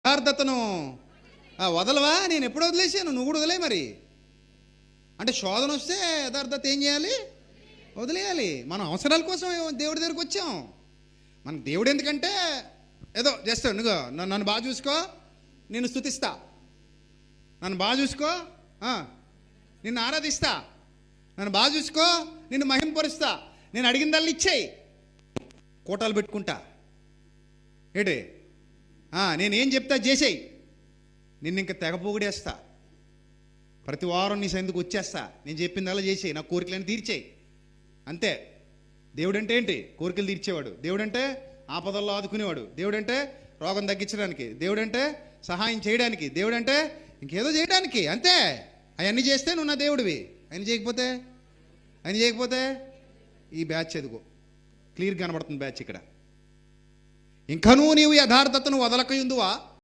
యథార్థతను వదలవా? నేను ఎప్పుడు వదిలేసాను, నువ్వు కూడా వదిలే. మరి అంటే శోధన వస్తే యథార్థత ఏం చేయాలి? వదిలేయాలి. మనం అవసరాల కోసం దేవుడి దగ్గరికి వచ్చాం. మన దేవుడు ఎందుకంటే ఏదో జస్ట్ నువ్వు నన్ను బాగా చూసుకో, నేను స్తుతిస్తా, నన్ను బాగా చూసుకో, నిన్ను ఆరాధిస్తా, నన్ను బాగా చూసుకో, నిన్ను మహింపరుస్తా, నేను అడిగిందల్ని ఇచ్చేయి, కోటాలు పెట్టుకుంటా ఏటే, నేనేం చెప్తా చేసేయి, నిన్ను ఇంకా తెగపోగుడేస్తా, ప్రతి వారం నీ సందుకు వచ్చేస్తా, నేను చెప్పిందల్లా చేసేయి, నా కోరికలను తీర్చేయి, అంతే. దేవుడంటే ఏంటి? కోరికలు తీర్చేవాడు. దేవుడంటే ఆపదల్లో ఆదుకునేవాడు. దేవుడంటే రోగం తగ్గించడానికి. దేవుడంటే సహాయం చేయడానికి. దేవుడంటే ఇంకేదో చేయడానికి. అంతే. అవన్నీ చేస్తే నువ్వు నా దేవుడివి. ఆయన చేయకపోతే ఈ బ్యాచ్ ఎదుగో క్లియర్ కనబడుతుంది బ్యాచ్ ఇక్కడ. ఇంకనూ నీవు యథార్థతను వదలకయుందువా?